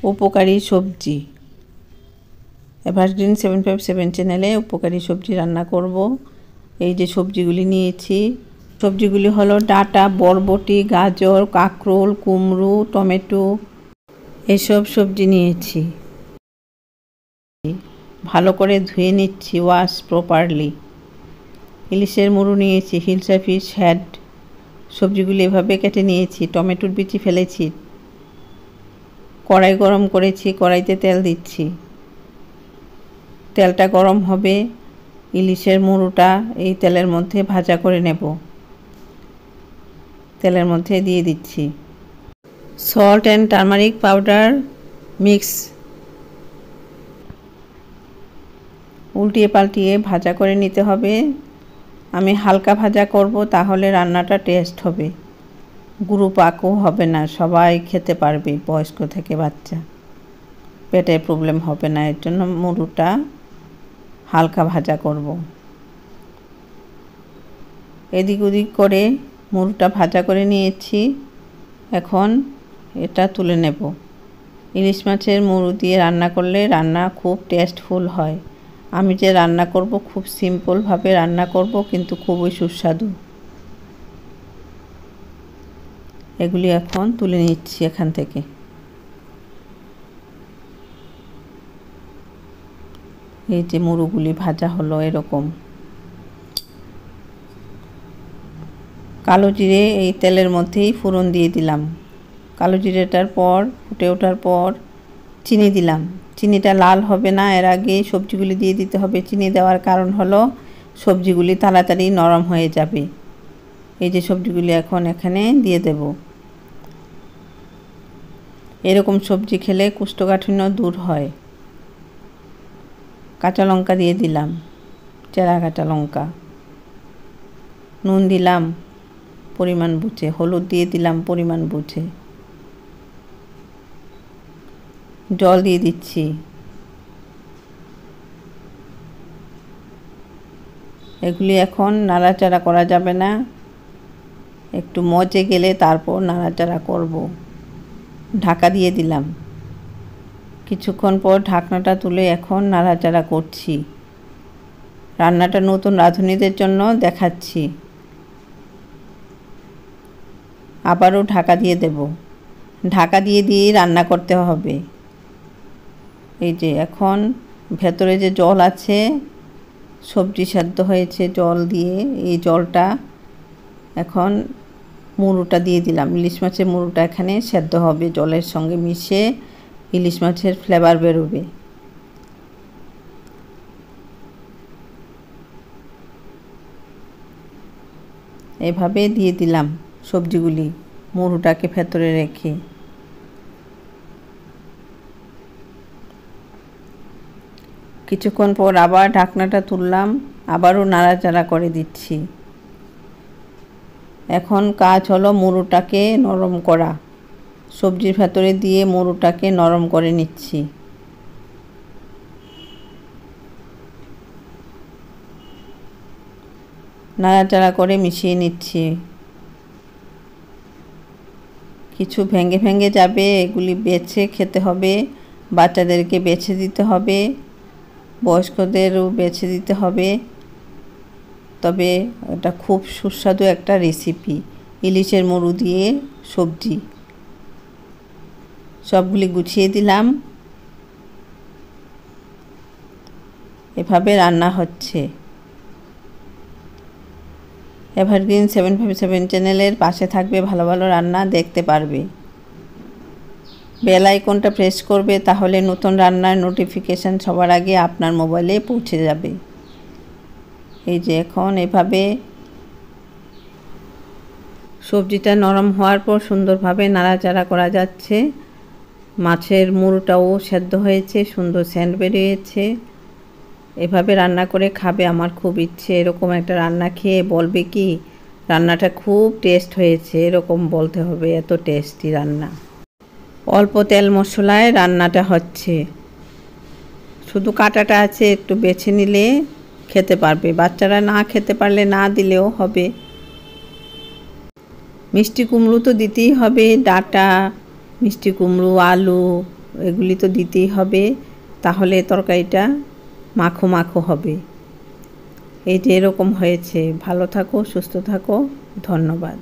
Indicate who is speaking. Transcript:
Speaker 1: উপকারী সবজি। এভারগ্রিন 757 চ্যানেলে উপকারী সবজি রান্না করব। এই যে সবজিগুলি নিয়েছি, সবজিগুলি হলো ডাঁটা, বরবটি, গাজর, কাঁকরোল, কুমড়ো, টমেটো, এসব সবজি নিয়েছি। ভালো করে ধুয়ে নিচ্ছি, ওয়াশ প্রপারলি। ইলিশের মুড়ো নিয়েছি, হিলসা ফিশ হেড। সবজিগুলি এভাবে কেটে নিয়েছি, টমেটোর বিচি ফেলেছি। কড়াই গরম করেছি, কড়াইতে তেল দিচ্ছি। তেলটা গরম হবে, ইলিশের মুড়োটা এই তেলের মধ্যে ভাজা করে নেব। তেলের মধ্যে দিয়ে দিচ্ছি salt and turmeric powder mix. উল্টিয়ে পাল্টিয়ে ভাজা করে নিতে হবে। আমি হালকা ভাজা করব, তাহলে রান্নাটা টেস্ট হবে, গুঁড়ো পাকও হবে না, সবাই খেতে পারবে, বয়স্ক থেকে বাচ্চা, পেটে প্রবলেম হবে না। এর জন্য মুড়োটা হালকা ভাজা করব। এদিক ওদিক করে মুড়োটা ভাজা করে নিয়েছি। এখন এটা তুলে নেব। ইলিশ মাছের মুড়ো দিয়ে রান্না করলে রান্না খুব টেস্টফুল হয়। আমি যে রান্না করব খুব সিম্পলভাবে রান্না করব, কিন্তু খুবই সুস্বাদু। এগুলি এখন তুলে নিচ্ছি এখান থেকে। এই যে মুড়োগুলি ভাজা হলো এরকম। কালো জিরে এই তেলের মধ্যেই ফোড়ন দিয়ে দিলাম। কালো জিরেটার পর ফুটে ওঠার পর চিনি দিলাম। চিনিটা লাল হবে না, এর আগে সবজিগুলি দিয়ে দিতে হবে। চিনি দেওয়ার কারণ হলো সবজিগুলি তাড়াতাড়ি নরম হয়ে যাবে। এই যে সবজিগুলি এখন এখানে দিয়ে দেব। এরকম সবজি খেলে কোষ্ঠকাঠিন্য দূর হয়। কাঁচা লঙ্কা দিয়ে দিলাম, চেরা কাঁচা লঙ্কা। নুন দিলাম পরিমাণ বুঝে, হলুদ দিয়ে দিলাম পরিমাণ বুঝে। জল দিয়ে দিচ্ছি। এগুলি এখন নাড়াচাড়া করা যাবে না, একটু মজে গেলে তারপর নাড়াচাড়া করব। ঢাকা দিয়ে দিলাম। কিছুক্ষণ পর ঢাকনাটা তুলে এখন নাড়াচাড়া করছি। রান্নাটা নতুন রাঁধুনিদের জন্য দেখাচ্ছি। আবারও ঢাকা দিয়ে দেব। ঢাকা দিয়ে রান্না করতে হবে। এই যে এখন ভেতরে যে জল আছে, সবজি সেদ্ধ হয়েছে জল দিয়ে, এই জলটা এখন মুড়োটা দিয়ে দিলাম। ইলিশ মাছের মুড়োটা এখানে সেদ্ধ হবে, জলের সঙ্গে মিশে ইলিশ মাছের ফ্লেভার বেরোবে। এভাবে দিয়ে দিলাম সবজিগুলি মুড়োটাকে ভেতরে রেখে। কিছুক্ষণ পর আবার ঢাকনাটা তুললাম, আবারও নাড়াচাড়া করে দিচ্ছি। এখন কাজ হলো মুড়োটাকে নরম করা। সবজির ভেতরে দিয়ে মুড়োটাকে নরম করে নিচ্ছি। নাড়াচাড়া করে মিশিয়ে নিচ্ছি। কিছু ভেঙে ভেঙে যাবে, এগুলি বেছে খেতে হবে। বাচ্চাদেরকে বেছে দিতে হবে, বয়স্কদেরও বেছে দিতে হবে। তবে এটা খুব সুস্বাদু একটা রেসিপি, ইলিশের মুড়ো দিয়ে সবজি। সবগুলি গুছিয়ে দিলাম। এভাবে রান্না হচ্ছে। এভারগ্রিন 757 চ্যানেলের পাশে থাকবে, ভালো ভালো রান্না দেখতে পারবে। বেল আইকনটা প্রেস করবে, তাহলে নতুন রান্নার নোটিফিকেশান সবার আগে আপনার মোবাইলে পৌঁছে যাবে। এই যে এখন এভাবে সবজিটা নরম হওয়ার পর সুন্দরভাবে নাড়াচাড়া করা যাচ্ছে। মাছের মুড়োটাও সেদ্ধ হয়েছে, সুন্দর সেন্ট বেরিয়েছে। এভাবে রান্না করে খাবে, আমার খুব ইচ্ছে। এরকম একটা রান্না খেয়ে বলবে কি রান্নাটা খুব টেস্ট হয়েছে, এরকম বলতে হবে, এত টেস্টি রান্না। অল্প তেল মশলায় রান্নাটা হচ্ছে, শুধু কাটাটা আছে, একটু বেছে নিলে খেতে পারবে। বাচ্চারা না খেতে পারলে না দিলেও হবে। মিষ্টি কুমড়ো তো দিতেই হবে, ডাঁটা, মিষ্টি কুমড়ো, আলু, এগুলি তো দিতেই হবে, তাহলে তরকারিটা মাখো মাখো হবে। এই যে এরকম হয়েছে। ভালো থাকো, সুস্থ থাকো, ধন্যবাদ।